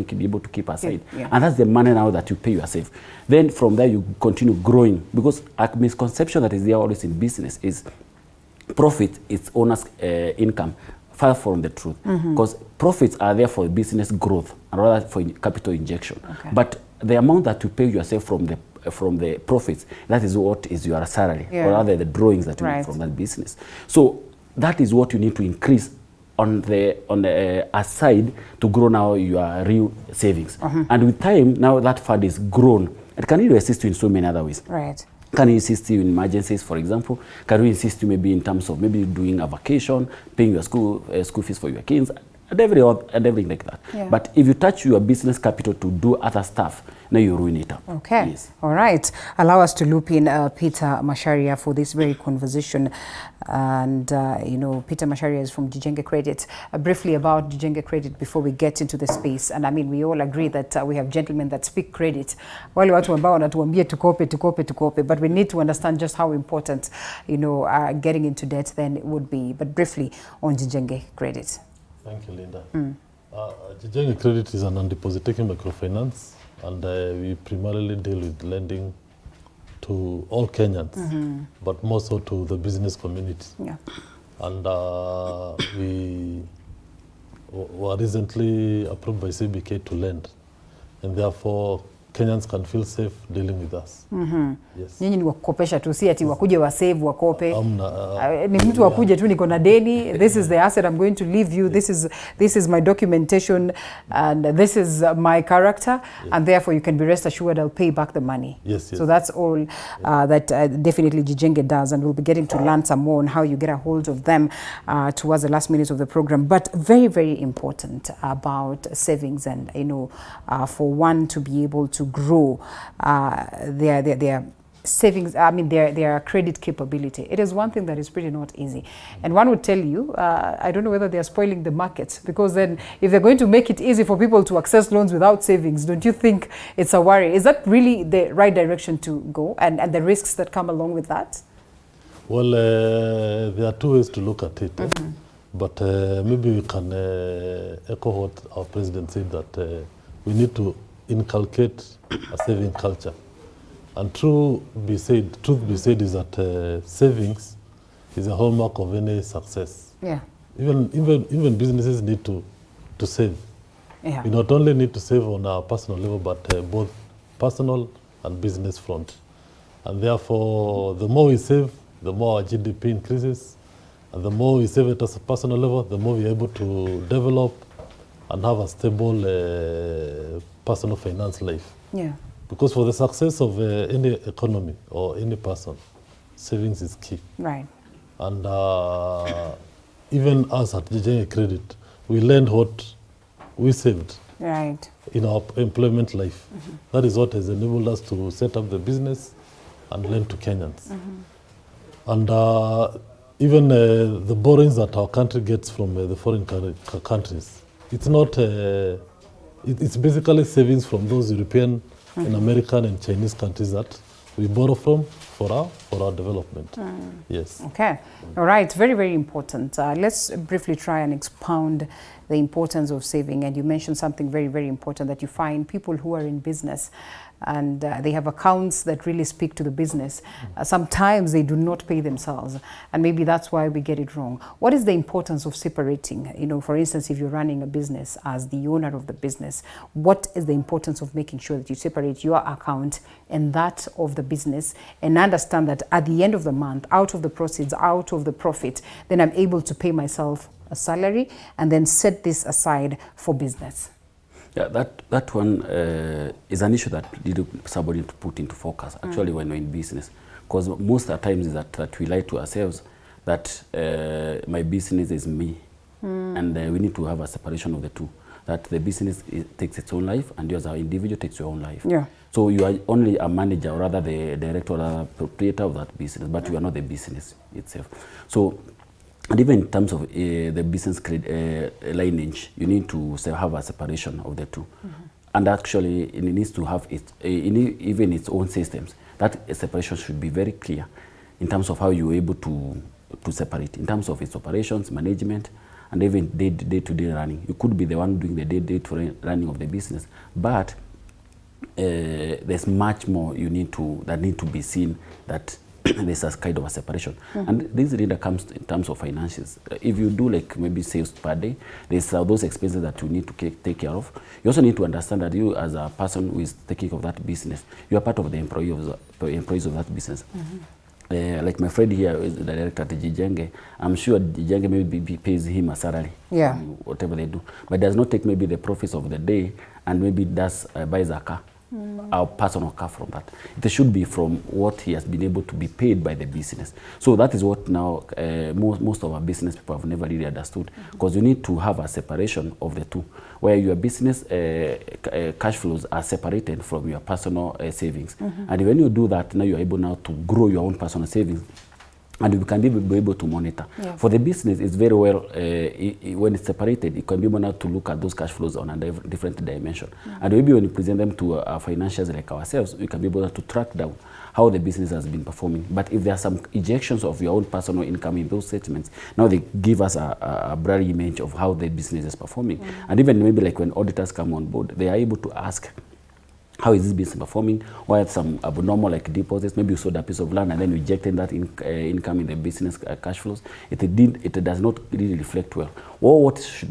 can be able to keep aside. And that's the money now that you pay yourself. Then from there, you continue growing. Because a misconception that is there always in business is profit is owner's income. Far from the truth. Because profits are there for business growth and rather for capital injection. But the amount that you pay yourself from the profits, that is what is your salary, or rather the drawings that you make from that business. So that is what you need to increase on the aside to grow now your real savings. And with time, now that fund is grown, it can really assist you in so many other ways. Can we assist you in emergencies, for example? Can we assist you maybe in terms of maybe doing a vacation, paying your school fees for your kids, and everything like that. But if you touch your business capital to do other stuff, now you ruin it up. All right. Allow us to loop in Peter Macharia for this very conversation. And, you know, Peter Macharia is from Jijenge Credit. Briefly about Jijenge Credit before we get into the space. And I mean, we all agree that we have gentlemen that speak credit. Wale watu ambao wanatuambia tukope. But we need to understand just how important, you know, getting into debt then would be. But briefly on Jijenge Credit. Thank you, Linda. Jijenge Credit is an undeposit-taking microfinance, and we primarily deal with lending to all Kenyans, but more so to the business community. And we were recently approved by CBK to lend, and therefore Kenyans can feel safe dealing with us. Yes. Nyinyi ni wakukopesha tu, si ati wakuje wa save wakope. Ni mtu wakuje tu niko na deni, this is the asset I'm going to leave you, this is my documentation, and this is my character, and therefore you can be rest assured I'll pay back the money. So that's all that definitely Jijenge does, and we'll be getting to learn some more on how you get a hold of them towards the last minutes of the program. But very, very important about savings, and you know, for one to be able to grow their savings, I mean their credit capability. It is one thing that is pretty not easy. And one would tell you, I don't know whether they are spoiling the market, because then if they're going to make it easy for people to access loans without savings, don't you think it's a worry? Is that really the right direction to go, and the risks that come along with that? Well, there are two ways to look at it. But maybe we can echo what our president said, that we need to inculcate a saving culture. And truth be said is that savings is a hallmark of any success. Even businesses need to save. We not only need to save on a personal level, but both personal and business front. And therefore, the more we save, the more our GDP increases. And the more we save it at a personal level, the more we're able to develop and have a stable personal finance life. Because for the success of any economy or any person, savings is key. And even us at Jijenge Credit, we learned what we saved in our employment life. That is what has enabled us to set up the business and lend to Kenyans. And even the borrowings that our country gets from the foreign countries, it's not, it's basically savings from those European and American and Chinese countries that we borrow from for our development. All right, very, very important. Let's briefly try and expound the importance of saving. And you mentioned something very, very important, that you find people who are in business and they have accounts that really speak to the business. Sometimes they do not pay themselves, and maybe that's why we get it wrong. What is the importance of separating? You know, for instance, if you're running a business as the owner of the business, what is the importance of making sure that you separate your account and that of the business, and understand that at the end of the month, out of the proceeds, out of the profit, then I'm able to pay myself a salary and then set this aside for business? That one is an issue that somebody to put into focus, actually, when we're in business. Because most of the times is that we lie to ourselves that my business is me. And we need to have a separation of the two. That the business takes its own life, and you as an individual takes your own life. So you are only a manager, or rather the director or the proprietor of that business, but you are not the business itself. So, and even in terms of the business lineage, you need to have a separation of the two. And actually, it needs to have even its own systems. That separation should be very clear in terms of how you're able to separate, in terms of its operations, management, and even day-to-day running. You could be the one doing the day-to-day running of the business, but there's much more that need to be seen, that there's a kind of a separation. And this really comes in terms of finances. If you do like maybe sales per day, there's those expenses that you need to take care of. You also need to understand that you, as a person who is taking care of that business, you are part of the employees of that business. Like my friend here is the director at Jijenge. I'm sure Jijenge maybe pays him a salary, whatever they do, but does not take maybe the profits of the day and maybe does buys a car. Our personal car from that. It should be from what he has been able to be paid by the business. So that is what now most of our business people have never really understood, because you need to have a separation of the two, where your business cash flows are separated from your personal savings. And when you do that, now you're able now to grow your own personal savings, and you can be able to monitor. For the business, it's very well, when it's separated, you can be able now to look at those cash flows on a different dimension. And maybe when you present them to our financials like ourselves, we can be able to track down how the business has been performing. But if there are some ejections of your own personal income in those statements, now they give us a blurry image of how the business is performing. And even maybe like when auditors come on board, they are able to ask, how is this business performing? Why some abnormal like deposits? Maybe you sold a piece of land and then you injected that income in the business cash flows. It does not really reflect well. Or what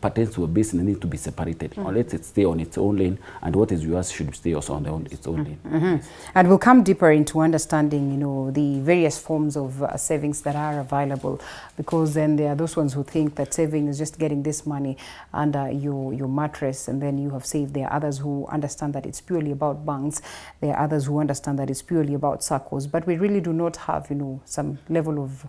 pertains to a business needs to be separated. Or let it stay on its own lane, and what is yours should stay also on its own lane. And we'll come deeper into understanding, the various forms of savings that are available, because then there are those ones who think that saving is just getting this money under your mattress and then you have saved. There are others who understand that it's purely about banks. There are others who understand that it's purely about circles. But we really do not have, some level of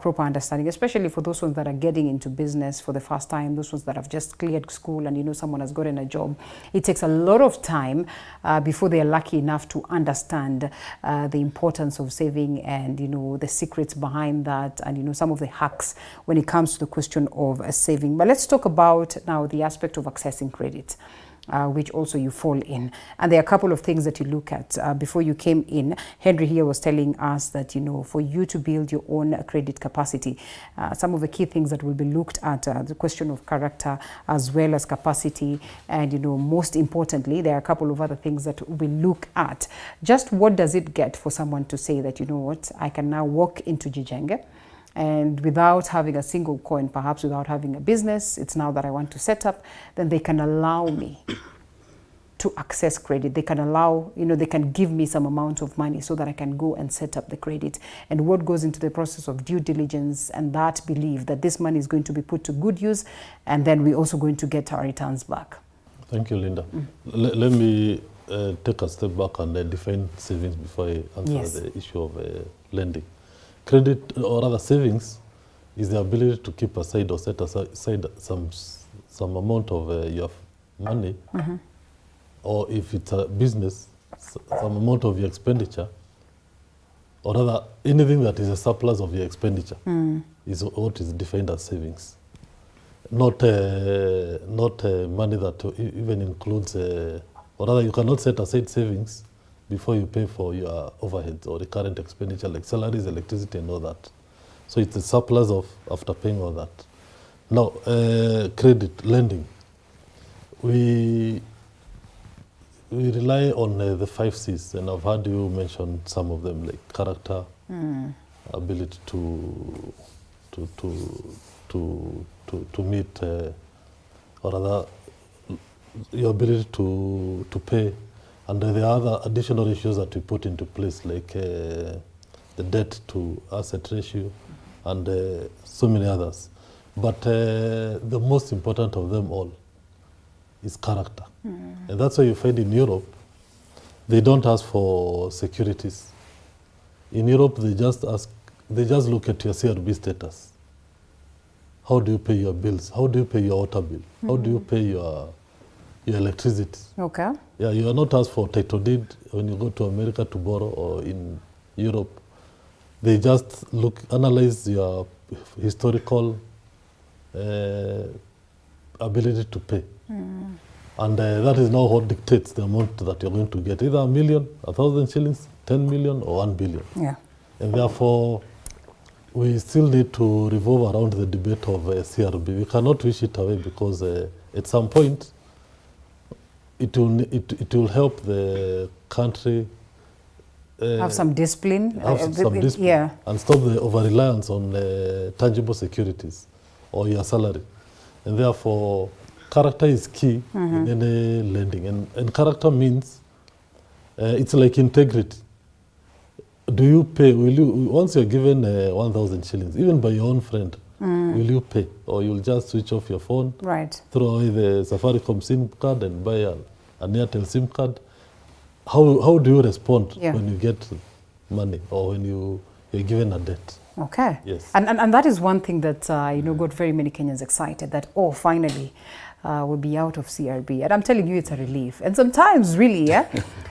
proper understanding, especially for those ones that are getting into business for the first time, those ones that have just cleared school and someone has gotten a job. It takes a lot of time before they are lucky enough to understand the importance of saving and the secrets behind that, and some of the hacks when it comes to the question of saving. But let's talk about now the aspect of accessing credit, which also you fall in. And there are a couple of things that you look at. Before you came in, Henry here was telling us that, for you to build your own credit capacity, some of the key things that will be looked at, the question of character as well as capacity. And, most importantly, there are a couple of other things that we look at. Just what does it get for someone to say that, I can now walk into Jijenge, and without having a single coin, perhaps without having a business, it's now that I want to set up, then they can allow me to access credit. They can allow, they can give me some amount of money so that I can go and set up the credit. And what goes into the process of due diligence and that belief that this money is going to be put to good use, and then we're also going to get our returns back. Thank you, Linda. Let me take a step back and define savings before I answer the issue of lending. Credit, or rather savings, is the ability to keep aside or set aside some amount of your money, or if it's a business, some amount of your expenditure, or rather anything that is a surplus of your expenditure is what is defined as savings. Not money that even includes, or rather you cannot set aside savings before you pay for your overheads or the current expenditure like salaries, electricity and all that. So it's a surplus of after paying all that. Now, credit, lending. We rely on the 5 C's, and I've heard you mention some of them, like character, ability to meet, or rather your ability to pay. And there are other additional issues that we put into place, like the debt to asset ratio and so many others. But the most important of them all is character. And that's why you find in Europe, they don't ask for securities. In Europe, they just look at your CRB status. How do you pay your bills? How do you pay your water bill? How do you pay your electricity? Okay. Yeah, you are not asked for title deed when you go to America to borrow or in Europe. They just analyze your historical ability to pay. And that is now what dictates the amount that you're going to get, either 1 million, 1,000 shillings, 10 million or 1 billion. Yeah. And therefore, we still need to revolve around the debate of CRB. We cannot wish it away because at some point it will help the country have some discipline, and stop the over-reliance on tangible securities or your salary. And therefore, character is key in any lending. And character means it's like integrity. Do you pay? Once you're given 1,000 shillings, even by your own friend, will you pay? Or you'll just switch off your phone, throw away the Safaricom SIM card and buy an Airtel SIM card? How do you respond when you get money or when you're given a debt? Okay. Yes. And that is one thing that got very many Kenyans excited that, finally we'll be out of CRB. And I'm telling you, it's a relief. And sometimes really,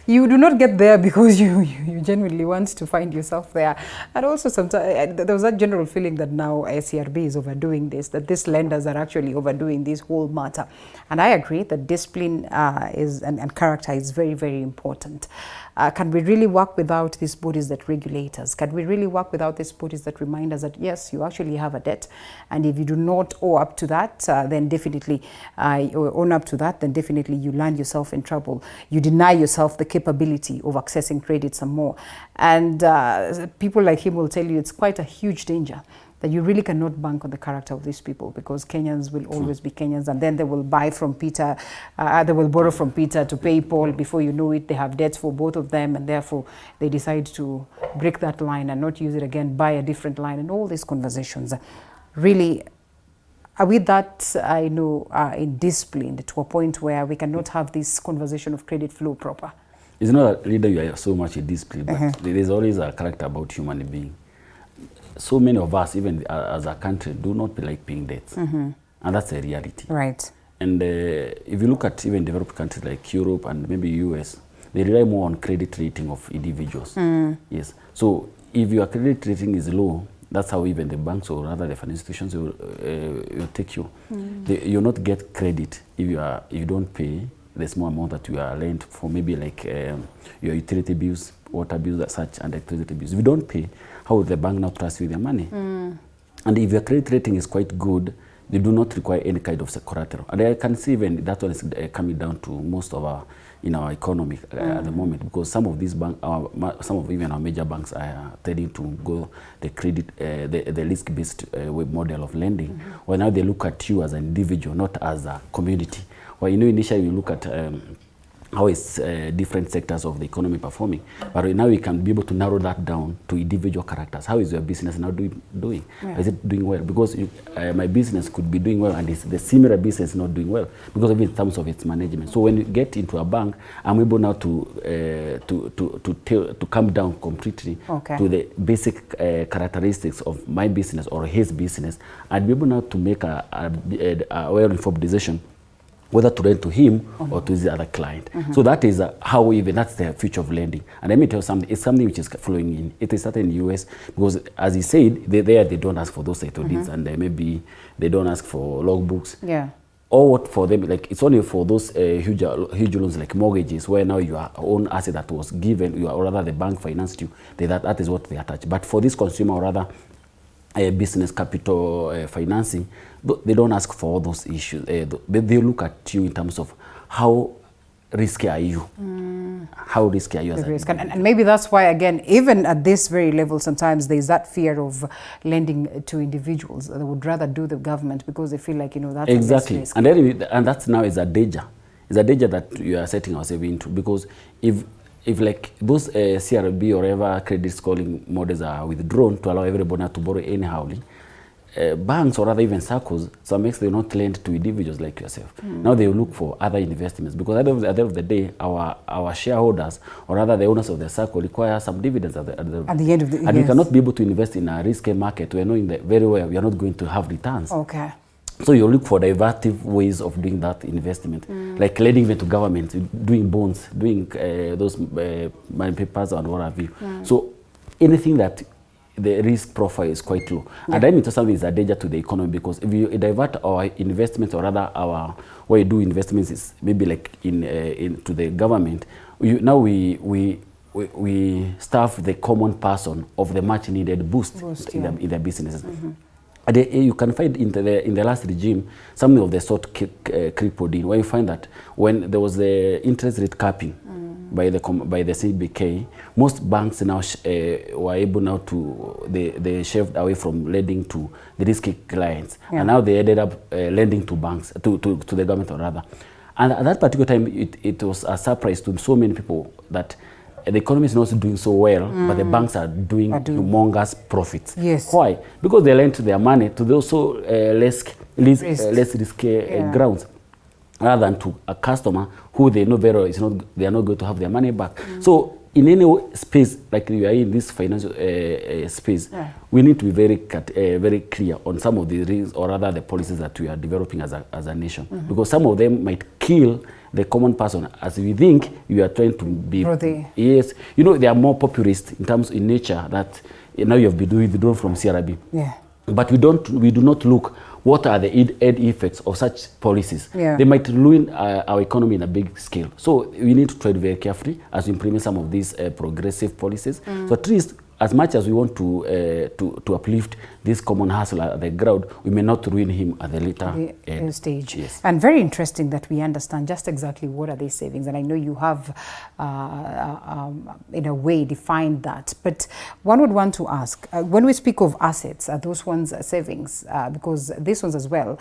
you do not get there because you genuinely want to find yourself there. And also sometimes there was that general feeling that now CRB is overdoing this, that these lenders are actually overdoing this whole matter. And I agree that discipline and character is very, very important. Can we really work without these bodies that regulate us? Can we really work without these bodies that remind us that, yes, you actually have a debt, and if you do not owe up to that, then definitely own up to that, then definitely you land yourself in trouble. You deny yourself the capability of accessing credit some more. And people like him will tell you it's quite a huge danger, that you really cannot bank on the character of these people, because Kenyans will always be Kenyans, and then they will buy from Peter, they will borrow from Peter to pay Paul. Before you know it, they have debts for both of them, and therefore they decide to break that line and not use it again, buy a different line, and all these conversations. Really, are we that, disciplined to a point where we cannot have this conversation of credit flow proper? It's not that leader you are so much disciplined, but there's always a character about human being. So many of us, even as a country, do not like paying debts. And that's a reality. Right. And if you look at even developed countries like Europe and maybe US, they rely more on credit rating of individuals. Yes. So if your credit rating is low, that's how even the banks or rather the financial institutions will take you. You'll not get credit if you don't pay the small amount that you are lent for, maybe like your utility bills, water bills, such, and electricity bills. If you don't pay, how will the bank now trust you with their money? And if your credit rating is quite good, they do not require any kind of collateral. And I can see even that one is coming down to most of our economy at the moment, because some of these banks, some of even our major banks are tending to go the credit, the risk-based model of lending. Well, now they look at you as an individual, not as a community. Well, initially you look at how is different sectors of the economy performing, but now we can be able to narrow that down to individual characters. How is your business now doing? Is it doing well? Because my business could be doing well, and the similar business not doing well because of in terms of its management. So when you get into a bank, I'm able now to come down completely to the basic characteristics of my business or his business, and be able now to make a well-informed decision whether to lend to him or to his other client. So that is how that's the future of lending. And let me tell you something, it's something which is flowing in. It is started in the US because, as he said, they don't ask for those title deeds, and maybe they don't ask for logbooks. Or what for them, like it's only for those huge loans like mortgages, where now your own asset that was given, or rather the bank financed you, that is what they attach. But for this consumer, or rather business capital financing, they don't ask for all those issues. They look at you in terms of how risky are you? How risky are you as a risk? And maybe that's why, again, even at this very level, sometimes there's that fear of lending to individuals. They would rather do the government because they feel like, that's exactly. risk. And then, that's now is a danger. It's a danger that you are setting ourselves into, because if like those CRB or whatever credit scoring models are withdrawn to allow everybody to borrow anyhow, banks or other even circles, some makes they not lend to individuals like yourself. Now they will look for other investments, because at the end of the day, our shareholders or rather the owners of the circle require some dividends at the end of the day. And we cannot be able to invest in a risky market where knowing that very well we are not going to have returns. So you look for divertive ways of doing that investment, like lending even to government, doing bonds, doing those money papers and what have you. So anything that the risk profile is quite low. And I mean to something is a danger to the economy, because if you divert our investments, or rather our where you do investments is maybe like into the government, now we we starve the common person of the much needed boost in their businesses. And you can find in the last regime something of the sort crippled in, where you find that when there was the interest rate capping by the CBK, most banks now were able now to they shaved away from lending to the risky clients, and now they ended up lending to banks to the government, or rather. And at that particular time, it was a surprise to so many people that the economy is not doing so well, but the banks are doing humongous profits. Yes. Why? Because they lent their money to those so less risky grounds, rather than to a customer who they know very well they are not going to have their money back. So in any space, like we are in this financial space, we need to be very clear on some of the reasons, or rather the policies that we are developing as a nation, because some of them might kill the common person, as we think you are trying to be. Yes, you know, they are more populist in nature, that now you have been withdrawn from CRB. Yeah. But we do not look what are the end effects of such policies. They might ruin our economy in a big scale. So we need to tread very carefully as we implement some of these progressive policies. So at least, as much as we want to uplift this common hustle at the ground, we may not ruin him at the later stage. Yes. And very interesting that we understand just exactly what are these savings. And I know you have, in a way, defined that. But one would want to ask, when we speak of assets, are those ones savings? Because these ones as well,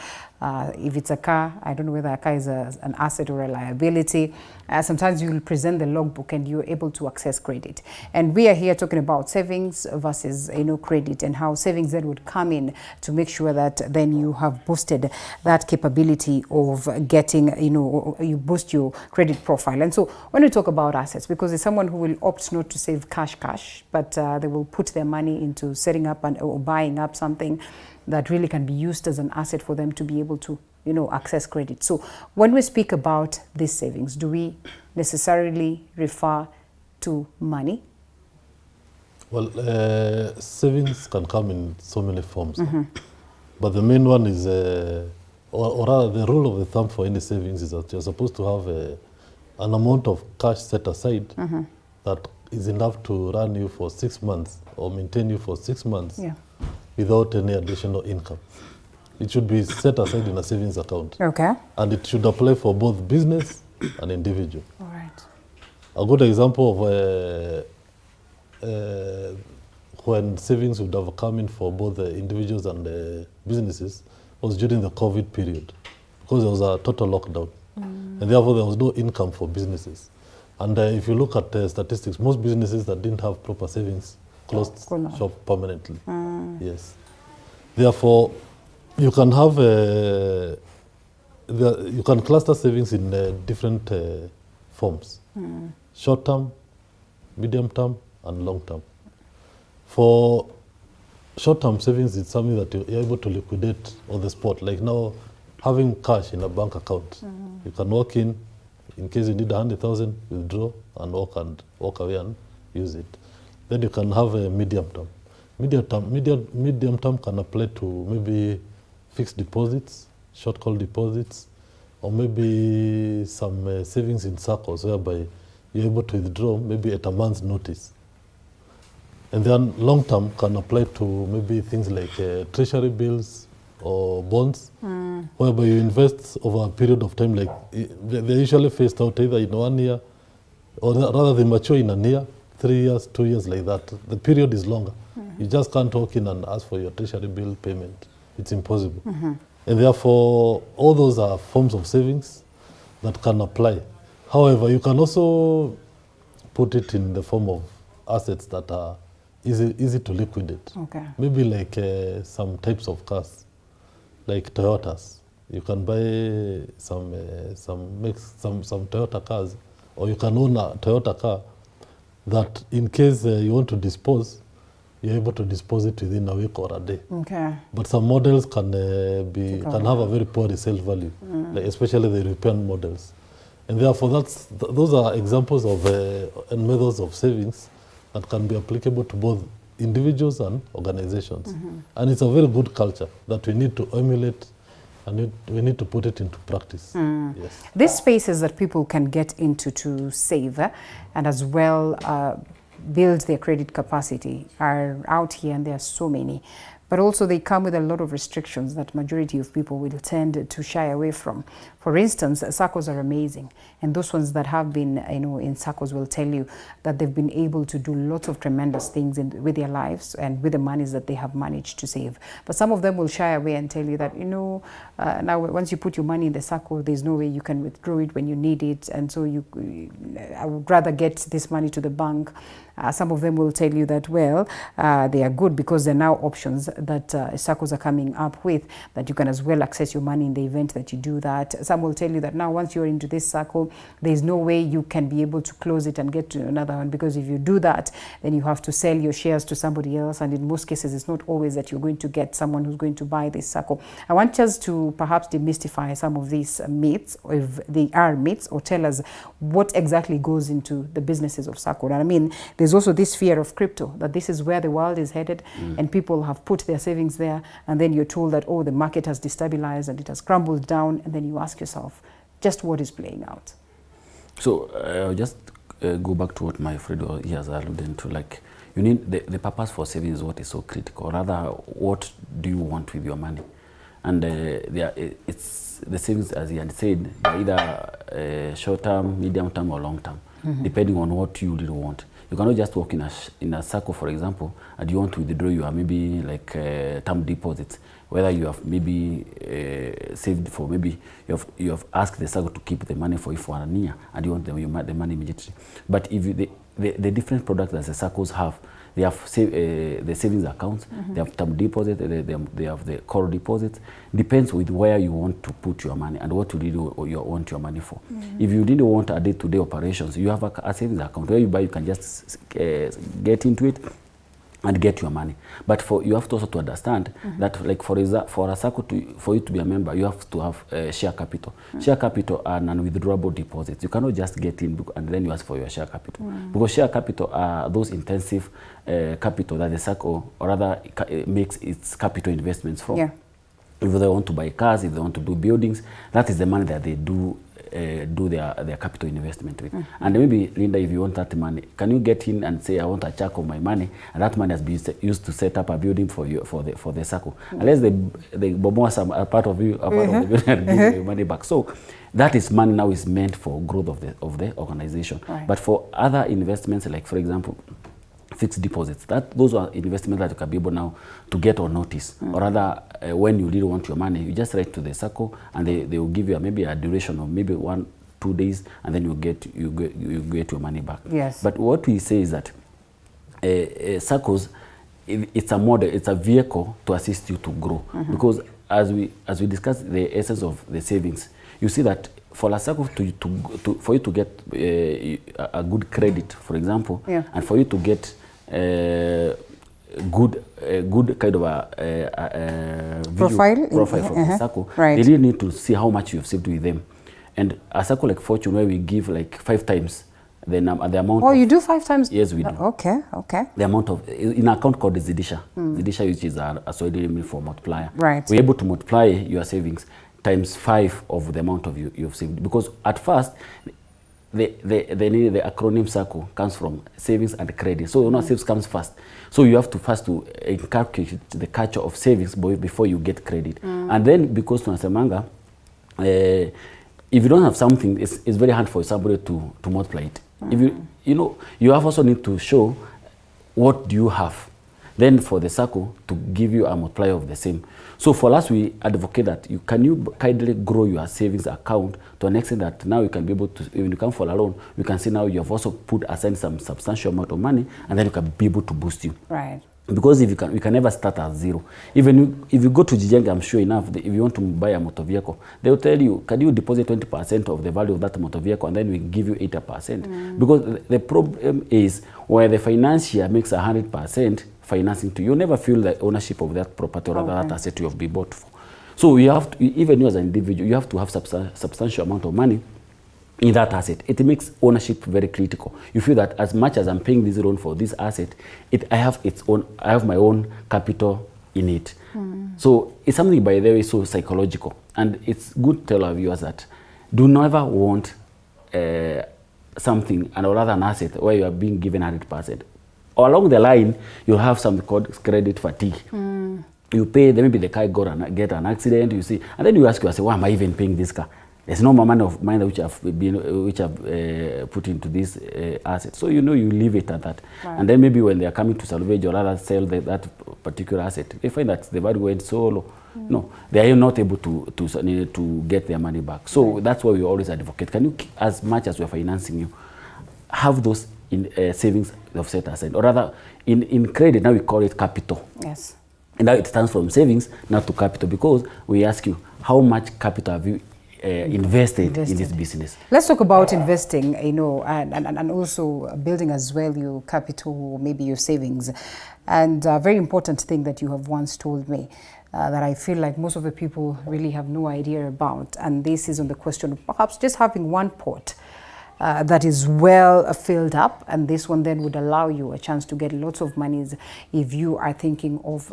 if it's a car, I don't know whether a car is an asset or a liability. Sometimes you will present the logbook and you're able to access credit. And we are here talking about savings versus credit, and how savings then would come in to make sure that then you have boosted that capability of getting, you boost your credit profile. And so when we talk about assets, because there's someone who will opt not to save cash, but they will put their money into setting up or buying up something that really can be used as an asset for them to be able to access credit. So when we speak about these savings, do we necessarily refer to money? Well, savings can come in so many forms, but the main one is, or rather the rule of the thumb for any savings is that you're supposed to have an amount of cash set aside that is enough to run you for 6 months or maintain you for 6 months without any additional income. It should be set aside in a savings account. Okay. And it should apply for both business and individual. All right. A good example of when savings would have come in for both the individuals and the businesses was during the COVID period, because there was a total lockdown. And therefore there was no income for businesses. And if you look at the statistics, most businesses that didn't have proper savings closed shop permanently. Yes. Therefore, you can have you can cluster savings in different forms: short term, medium term, and long term. For short term savings, it's something that you're able to liquidate on the spot. Like now, having cash in a bank account, you can walk in case you need 100,000, withdraw and walk away and use it. Then you can have a medium term. Medium term can apply to maybe fixed deposits, short call deposits, or maybe some savings in circles whereby you're able to withdraw maybe at a month's notice. And then long term can apply to maybe things like treasury bills or bonds, whereby you invest over a period of time. Like they're usually phased out either in 1 year, or rather they mature in a year, 3 years, 2 years, like that. The period is longer. You just can't walk in and ask for your treasury bill payment. It's impossible. And therefore, all those are forms of savings that can apply. However, you can also put it in the form of assets that are easy to liquidate. Okay. Maybe like some types of cars, like Toyotas. You can buy some Toyota cars, or you can own a Toyota car that in case you want to dispose, you're able to dispose it within a week or a day. Okay. But some models can have a very poor resale value, like especially the European models. And therefore, those are examples of and methods of savings that can be applicable to both individuals and organizations. And it's a very good culture that we need to emulate and we need to put it into practice. Yes. These spaces that people can get into to save and as well build their credit capacity are out here, and there are so many. But also they come with a lot of restrictions that majority of people will tend to shy away from. For instance, SACCOs are amazing, and those ones that have been, in SACCOs will tell you that they've been able to do lots of tremendous things with their lives and with the monies that they have managed to save. But some of them will shy away and tell you that, now once you put your money in the SACCO, there's no way you can withdraw it when you need it, and so I would rather get this money to the bank. Some of them will tell you that, well, they are good because there are now options that SACCOs are coming up with, that you can as well access your money in the event that you do that. Some will tell you that now once you're into this SACCO, there's no way you can be able to close it and get to another one, because if you do that, then you have to sell your shares to somebody else, and in most cases it's not always that you're going to get someone who's going to buy this SACCO. I want us to perhaps demystify some of these myths, or if they are myths, or tell us what exactly goes into the businesses of SACCO. And I mean, there's also this fear of crypto, that this is where the world is headed, and people have put their savings there, and then you're told that, oh, the market has destabilized and it has crumbled down, and then you ask yourself, just what is playing out? So I'll just go back to what my friend has alluded to. Like, you need the purpose for saving is what is so critical. Rather, what do you want with your money? And it's the savings, as he had said, they're either short term, medium term, or long term, depending on what you really want. You cannot just walk in a SACCO, for example, and you want to withdraw your maybe like term deposits, whether you have maybe saved for, maybe you have asked the SACCO to keep the money for you for a year, and you want the money immediately. But if the different products that the SACCOs have, they have the savings accounts, they have term deposit, they have the core deposits. Depends with where you want to put your money and what you really want your money for. If you really want a day-to-day operations, you have a savings account where you can just get into it and get your money. But you have to also to understand that, like for a SACCO, for you to be a member, you have to have share capital. Share capital are non-withdrawable deposits. You cannot just get in and then you ask for your share capital. Because share capital are those intensive capital that the SACCO, or rather, makes its capital investments from. If they want to buy cars, if they want to do buildings, that is the money that they do their capital investment with. And maybe, Linda, if you want that money, can you get in and say, I want a chunk of my money, and that money has been used to set up a building for you, for the SACCO. Unless they bomb some part of the building and give you money back. So that is money now is meant for growth of the organization. But for other investments, like for example, fixed deposits, those are investments that you can be able now to get on notice, or rather, when you really want your money, you just write to the SACCO, and they will give you maybe a duration of maybe 1-2 days, and then you get your money back. But what we say is that SACCOs, it's a model, it's a vehicle to assist you to grow, because as we discussed the essence of the savings, you see that for a SACCO for you to get a good credit, for example, and for you to get good kind of a profile from the SACCO, they really need to see how much you've saved with them. And a SACCO like Fortune, where we give like 5 times the amount. Oh, you do 5 times? Yes, we do. Okay. The amount of, in an account called the Zidisha. Zidisha, which is a Swahili name for multiplier. We're able to multiply your savings times 5 of the amount of you've saved. Because at first, the acronym SACCO comes from savings and credit. So savings comes first. So you have to first to inculcate the culture of savings before you get credit. And then, because tunasemanga, if you don't have something, it's very hard for somebody to multiply it. If you have also need to show what do you have. Then for the SACCO to give you a multiplier of the same. So for us, we advocate that can you kindly grow your savings account to an extent that now you can be able to, when you come for a loan, you can see now you have also put aside some substantial amount of money, and then you can be able to boost you. Because if we can never start at zero. Even if you go to Jijenga, I'm sure enough, if you want to buy a motor vehicle, they will tell you, can you deposit 20% of the value of that motor vehicle, and then we give you 80%. Because the problem is where the financier makes 100% financing to you, never feel the ownership of that property or that asset you have been bought for. So you have to, even you as an individual, you have to have substantial amount of money in that asset. It makes ownership very critical. You feel that as much as I'm paying this loan for this asset, I have my own capital in it. So it's something, by the way, so psychological. And it's good to tell our viewers that do never want something, and or rather an asset, where you are being given 100%. Or along the line, you'll have something called credit fatigue. You pay, then maybe the car get an accident, you see, and then you ask yourself, why am I even paying this car? There's no amount of money which I've put into this asset. So you leave it at that. Right. And then maybe when they are coming to salvage or rather sell that particular asset, they find that the value went so low. No, they are not able to get their money back. So that's why we always advocate. Can you, as much as we're financing you, have those in savings of set aside, or rather in credit now we call it capital. Yes. And now it stands from savings now to capital, because we ask you how much capital have you invested in this business. Let's talk about investing, and also building as well your capital, maybe your savings. And a very important thing that you have once told me that I feel like most of the people really have no idea about, and this is on the question of perhaps just having one pot that is well filled up, and this one then would allow you a chance to get lots of monies if you are thinking of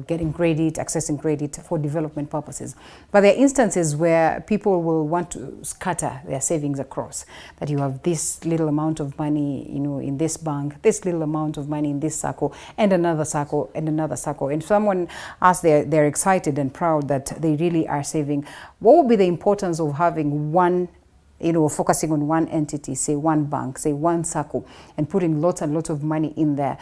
getting credit, accessing credit for development purposes. But there are instances where people will want to scatter their savings across, that you have this little amount of money in this bank, this little amount of money in this circle, and another circle, and another circle. And someone asks, they're excited and proud that they really are saving. What would be the importance of having one, focusing on one entity, say one bank, say one circle, and putting lots and lots of money in there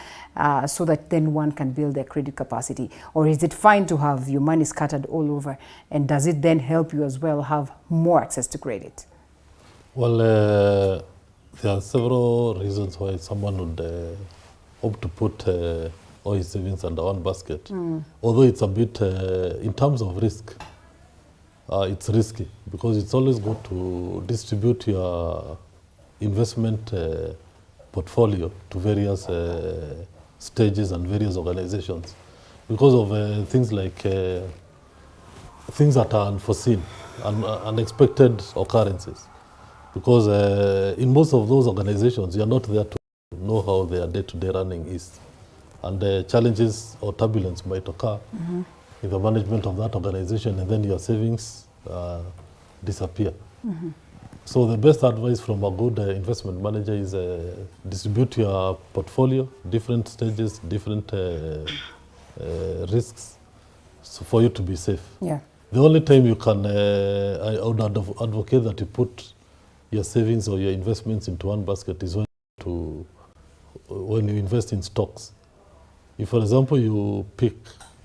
so that then one can build their credit capacity? Or is it fine to have your money scattered all over? And does it then help you as well have more access to credit? Well, there are several reasons why someone would opt to put all his savings under one basket. Although it's a bit, in terms of risk, it's risky, because it's always good to distribute your investment portfolio to various stages and various organizations, because of things like things that are unforeseen and unexpected occurrences. Because in most of those organizations, you're not there to know how their day-to-day running is, and challenges or turbulence might occur in the management of that organization, and then your savings disappear. So the best advice from a good investment manager is distribute your portfolio, different stages, different risks, so for you to be safe. Yeah. The only time you can, I would advocate that you put your savings or your investments into one basket is when you invest in stocks. If, for example, you pick,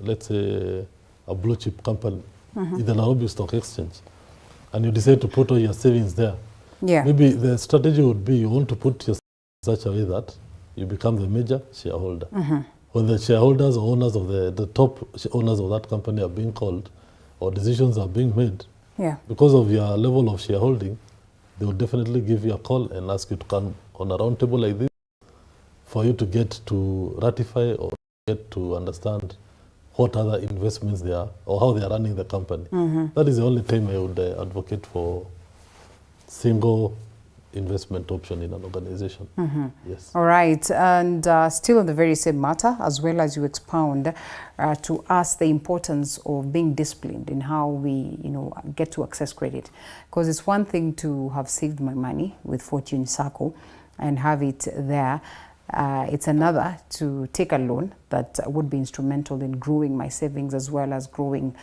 let's say, a blue chip company in the Nairobi Stock Exchange, and you decide to put all your savings there, maybe the strategy would be you want to put your savings in such a way that you become the major shareholder. When the shareholders or owners of the top owners of that company are being called, or decisions are being made, because of your level of shareholding, they will definitely give you a call and ask you to come on a round table like this for you to get to ratify or get to understand what other investments they are or how they are running the company. That is the only time I would advocate for single investment option in an organization. Yes. All right, and still on the very same matter, as well as you expound to us the importance of being disciplined in how we, get to access credit. Because it's one thing to have saved my money with Fortune Circle and have it there. It's another to take a loan that would be instrumental in growing my savings as well as growing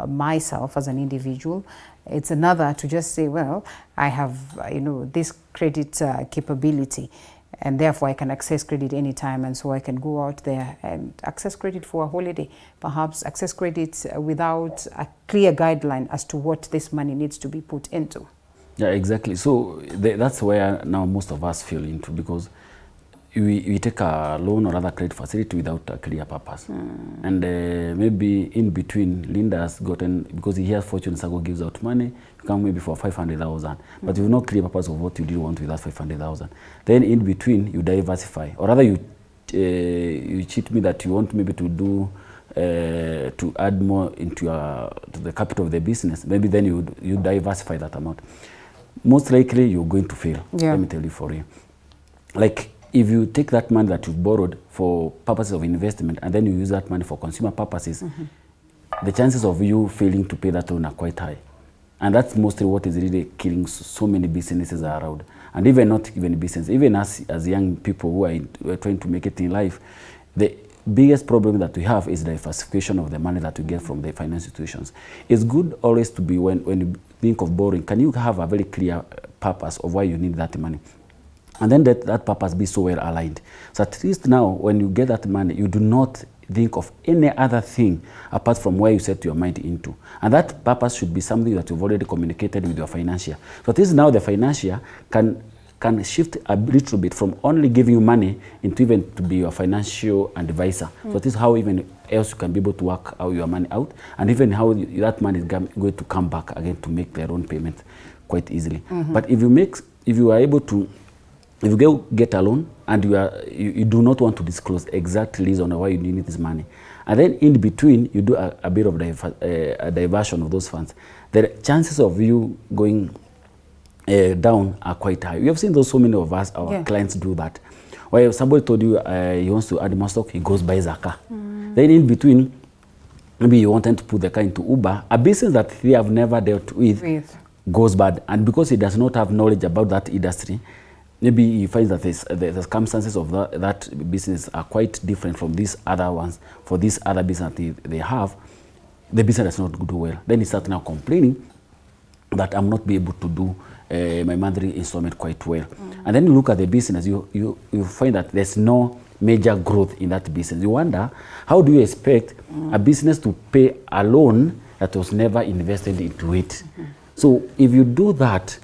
myself as an individual. It's another to just say, well, I have, this credit capability, and therefore I can access credit anytime, and so I can go out there and access credit for a holiday, perhaps access credit without a clear guideline as to what this money needs to be put into. Yeah, exactly. So that's where now most of us feel into, because we take a loan or other credit facility without a clear purpose. And maybe in between, Linda has gotten, because he hears Fortune Circle gives out money, you come maybe for 500,000, but you have no clear purpose of what you do want with that 500,000. Then in between, you diversify, or rather you cheat me that you want maybe to do, to add more into to the capital of the business. Maybe then you diversify that amount. Most likely, you're going to fail. Let me tell you for you. Like, if you take that money that you've borrowed for purposes of investment and then you use that money for consumer purposes, the chances of you failing to pay that loan are quite high. And that's mostly what is really killing so many businesses around. And even not even business, even as young people who are trying to make it in life, the biggest problem that we have is the diversification of the money that we get from the financial institutions. It's good always to be, when you think of borrowing, can you have a very clear purpose of why you need that money? And then that purpose be so well aligned. So at least now, when you get that money, you do not think of any other thing apart from where you set your mind into. And that purpose should be something that you've already communicated with your financier. So at least now the financier can shift a little bit from only giving you money into even to be your financial advisor. So this is how even else you can be able to work out your money out, and even how that money is going to come back again to make their own payment quite easily. But if you are able to, if you get a loan and you do not want to disclose exact reason why you need this money, and then in between you do a bit of a diversion of those funds, the chances of you going down are quite high. We have seen those, so many of us, our clients do that. Where if somebody told you he wants to add more stock, he goes buys a car. Then in between, maybe you wanted to put the car into Uber, a business that they have never dealt with goes bad. And because he does not have knowledge about that industry, maybe he finds that the circumstances of that business are quite different from these other ones. For this other business they have, the business does not do well. Then he starts now complaining that I'm not be able to do my monthly installment quite well. And then you look at the business, you find that there's no major growth in that business. You wonder, how do you expect a business to pay a loan that was never invested into it? So if you do that,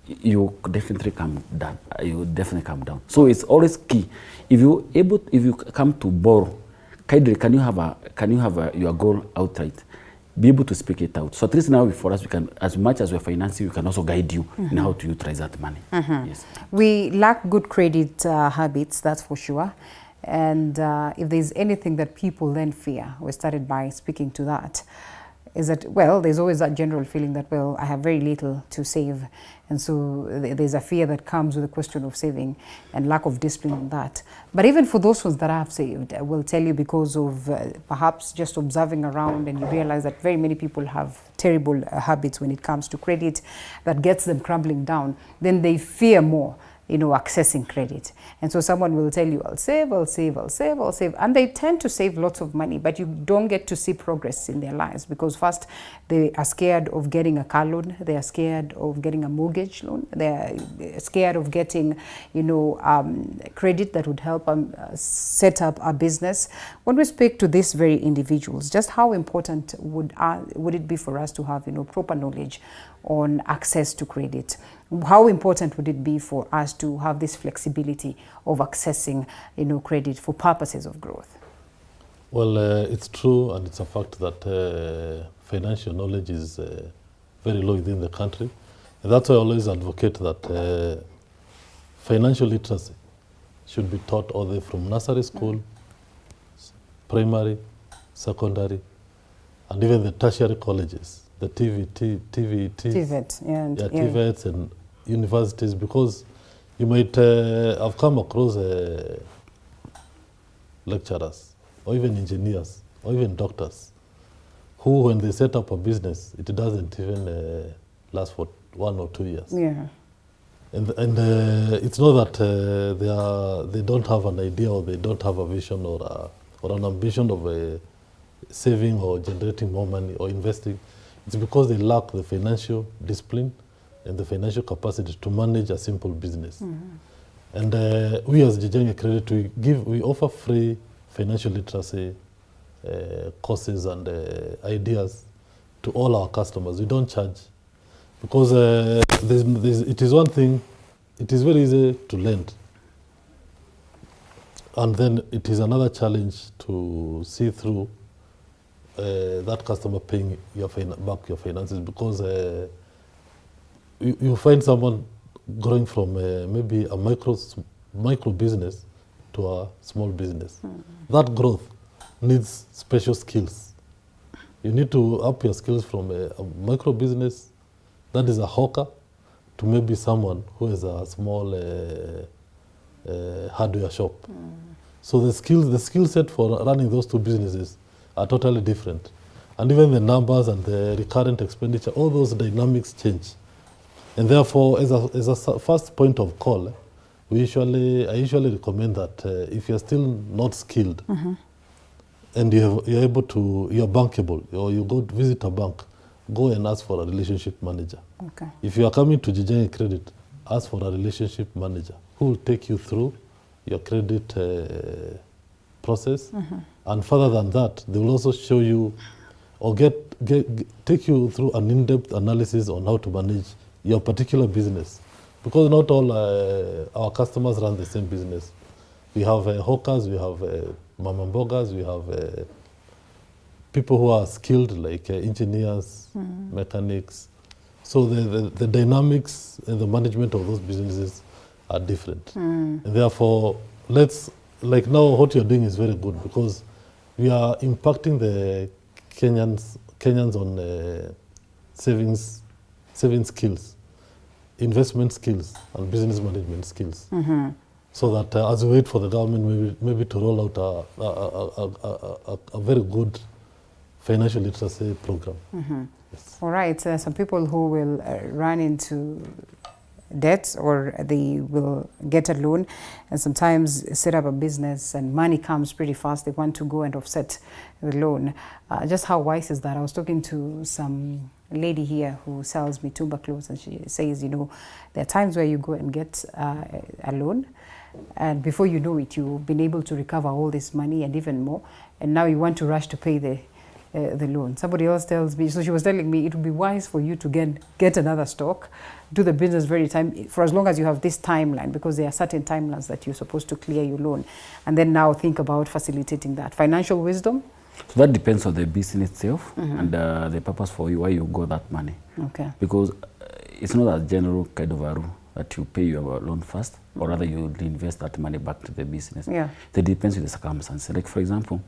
you definitely come down. You definitely come down. So it's always key. If you come to borrow, can you have your goal outright? Be able to speak it out. So at least now for us, we can, as much as we're financing, we can also guide you in how to utilize that money. Yes. We lack good credit habits, that's for sure. And if there's anything that people then fear, we started by speaking to that, is that, well, there's always that general feeling that, well, I have very little to save. And so there's a fear that comes with the question of saving and lack of discipline on that. But even for those ones that I have saved, I will tell you, because of perhaps just observing around, and you realize that very many people have terrible habits when it comes to credit that gets them crumbling down, then they fear more, accessing credit. And so someone will tell you, I'll save, I'll save, I'll save, I'll save. And they tend to save lots of money, but you don't get to see progress in their lives, because first they are scared of getting a car loan. They are scared of getting a mortgage loan. They're scared of getting, credit that would help them set up a business. When we speak to these very individuals, just how important would it be for us to have, proper knowledge on access to credit? How important would it be for us to have this flexibility of accessing, credit for purposes of growth? Well, it's true, and it's a fact that financial knowledge is very low within the country. And that's why I always advocate that financial literacy should be taught all the way from nursery school, primary, secondary, and even the tertiary colleges, the TVETs, TVETs and universities, because you might have come across lecturers, or even engineers, or even doctors, who, when they set up a business, it doesn't even last for 1 or 2 years. Yeah. And it's not that they don't have an idea, or they don't have a vision, or an ambition of saving or generating more money or investing. It's because they lack the financial discipline and the financial capacity to manage a simple business. And we as Jijenge Credit, we offer free financial literacy courses and ideas to all our customers. We don't charge, because it is one thing, it is very easy to lend. And then it is another challenge to see through that customer paying back your finances, because you find someone growing from maybe a micro business to a small business. That growth needs special skills. You need to up your skills from a micro business that is a hawker to maybe someone who has a small hardware shop. So the skill set for running those two businesses are totally different. And even the numbers and the recurrent expenditure, all those dynamics change. And therefore, as a first point of call, I usually recommend that if you're still not skilled and you're bankable, or you go to visit a bank, go and ask for a relationship manager. Okay. If you are coming to Jijenge Credit, ask for a relationship manager who will take you through your credit process. And further than that, they will also show you or take you through an in-depth analysis on how to manage your particular business. Because not all our customers run the same business. We have hawkers, we have mama mbogas, we have people who are skilled like engineers, mechanics. So the dynamics and the management of those businesses are different. And therefore, like now what you're doing is very good because we are impacting the Kenyans on savings skills, investment skills, and business management skills. So that as we wait for the government maybe to roll out a very good financial literacy program. Yes. All right, some people who will run into debt or they will get a loan and sometimes set up a business and money comes pretty fast. They want to go and offset the loan. Just how wise is that? I was talking to some lady here who sells mitumba clothes and she says, you know, there are times where you go and get a loan and before you know it, you've been able to recover all this money and even more, and now you want to rush to pay the loan. Somebody else tells me, so she was telling me it would be wise for you to get another stock, do the business for as long as you have this timeline, because there are certain timelines that you're supposed to clear your loan, and then now think about facilitating that. Financial wisdom? So that depends on the business itself and the purpose for you, why you got that money. Okay. Because it's not a general kind of a rule that you pay your loan first, or rather you reinvest that money back to the business. Yeah. It depends on the circumstances. Like for example,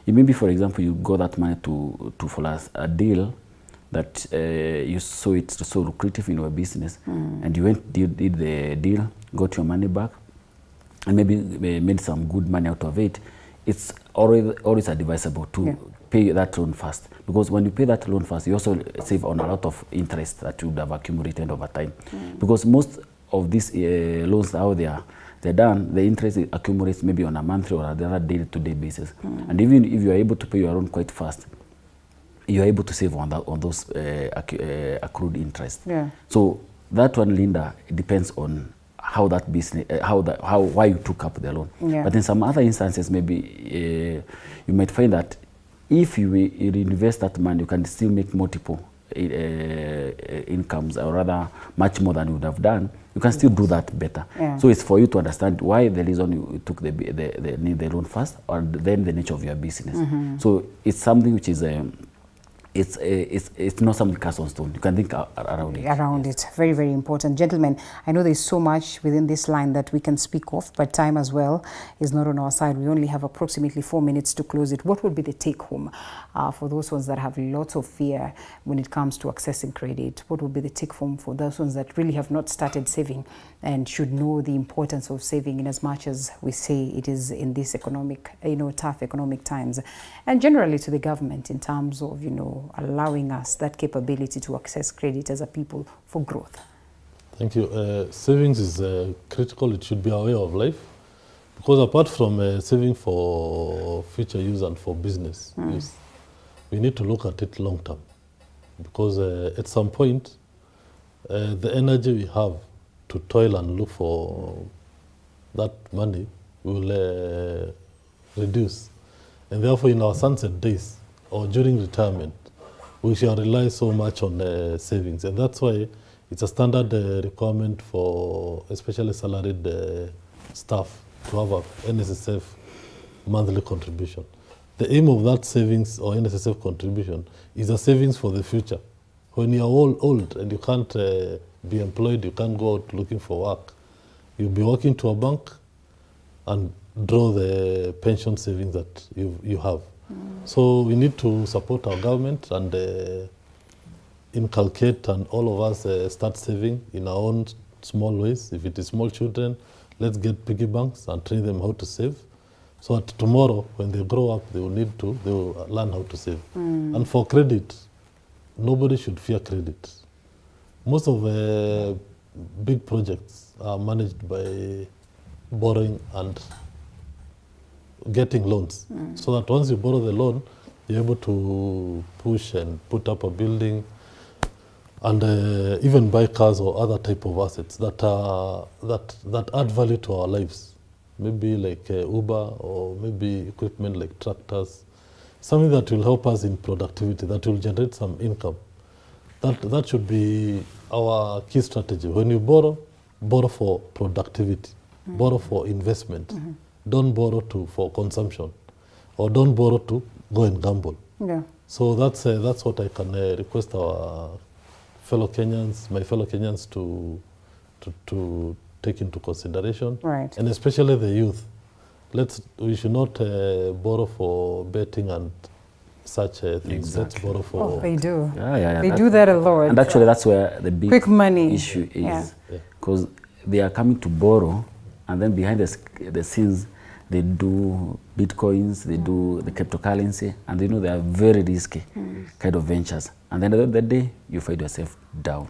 you got that money to follow a deal that you saw it so lucrative in your business, and you went did the deal, got your money back, and maybe made some good money out of it. It's always advisable to pay that loan first, because when you pay that loan first, you also save on a lot of interest that you would have accumulated over time. Because most of these loans out there, the interest accumulates maybe on a monthly or another day-to-day basis. And even if you are able to pay your loan quite fast, you are able to save on those accrued interest. Yeah. So that one, Linda, it depends on how that business, why you took up the loan. Yeah. But in some other instances, maybe you might find that if you reinvest that money, you can still make multiple incomes, or rather much more than you would have done. You can still do that better. Yeah. So it's for you to understand why the reason you took the loan first, or then the nature of your business. So it's something which is it's not something cast on stone. You can think around it. Around it. Very, very important. Gentlemen, I know there's so much within this line that we can speak of, but time as well is not on our side. We only have approximately 4 minutes to close it. What would be the take home for those ones that have lots of fear when it comes to accessing credit? What would be the take home for those ones that really have not started saving and should know the importance of saving, in as much as we say it is in this economic, tough economic times, and generally to the government in terms of, allowing us that capability to access credit as a people for growth? Thank you. Savings is critical. It should be our way of life, because apart from saving for future use and for business use, we need to look at it long term, because at some point the energy we have to toil and look for that money will reduce, and therefore in our sunset days or during retirement, we shall rely so much on savings. And that's why it's a standard requirement for especially salaried staff to have a NSSF monthly contribution. The aim of that savings or NSSF contribution is a savings for the future. When you're old and you can't be employed, you can't go out looking for work, you'll be walking to a bank and draw the pension savings that you have. So we need to support our government and inculcate, and all of us start saving in our own small ways. If it is small children, let's get piggy banks and train them how to save. so that tomorrow when they grow up, they will learn how to save. And for credit, nobody should fear credit. Most of the big projects are managed by borrowing and getting loans. So that once you borrow the loan, you're able to push and put up a building and even buy cars or other type of assets that add value to our lives. Maybe like Uber, or maybe equipment like tractors, something that will help us in productivity, that will generate some income. That should be our key strategy. When you borrow for productivity, borrow for investment. Don't borrow for consumption, or don't borrow to go and gamble. Yeah. So that's what I can request our my fellow Kenyans to take into consideration. Right. And especially the youth. We should not borrow for betting and such things. Exactly. Let's borrow for... Oh, they do. Yeah. They do that a lot. And actually, that's where the big quick money issue is. Yeah. Because they are coming to borrow, and then behind the scenes, they do bitcoins, they do the cryptocurrency, and they are very risky kind of ventures. And then at the end of the day, you find yourself down,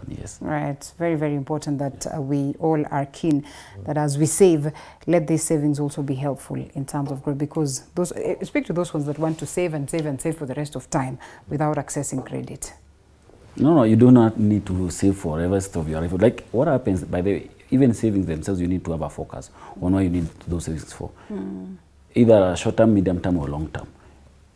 yes. Right. Very, very important that we all are keen that as we save, let these savings also be helpful in terms of growth, because speak to those ones that want to save and save and save for the rest of time without accessing credit. No, you do not need to save for the rest of your life. Like what happens, by the way, even savings themselves, you need to have a focus on what you need those savings for. Either short term, medium term, or long term.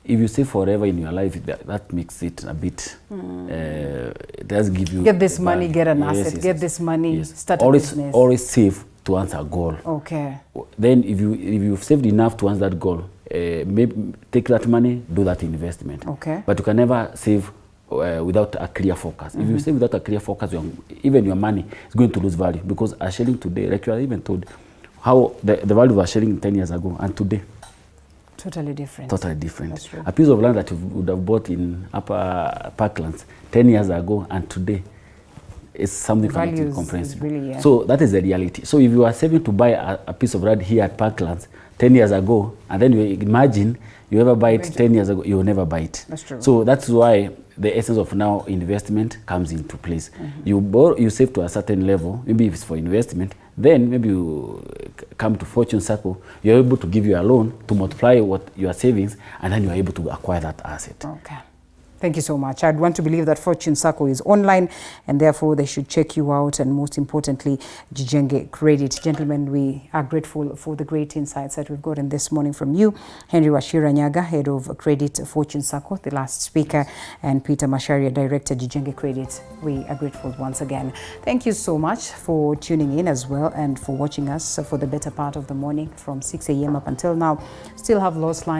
If you save forever in your life, that makes it a bit, it does give you... Get this money, get an asset, get this money, start a business. Always save to answer a goal. Okay. Then if you've saved enough to answer that goal, maybe take that money, do that investment. Okay. But you can never save without a clear focus. If you save without a clear focus, even your money is going to lose value, because a shilling today, like you are even told, how the value of a shilling 10 years ago and today. Totally different. Totally different. That's true. A piece of land that you would have bought in Upper Parklands 10 years ago and today is something comprehensible. Really, yeah. So that is the reality. So if you are saving to buy a piece of land here at Parklands 10 years ago, and then you imagine you ever buy it 10 years ago, you will never buy it. That's true. So that's why the essence of now investment comes into place. You save to a certain level, maybe if it's for investment, then maybe you come to Fortune Circle, you're able to give you a loan to multiply what your savings, and then you're able to acquire that asset. Okay. Thank you so much. I'd want to believe that Fortune Circle is online, and therefore they should check you out, and most importantly, Jijenge Credit. Gentlemen, we are grateful for the great insights that we've gotten this morning from you. Henry Wachira Nyaga, Head of Credit Fortune Circle, the last speaker, and Peter Masharia, Director, Jijenge Credit. We are grateful once again. Thank you so much for tuning in as well, and for watching us for the better part of the morning from 6 a.m. up until now. Still have Lost Line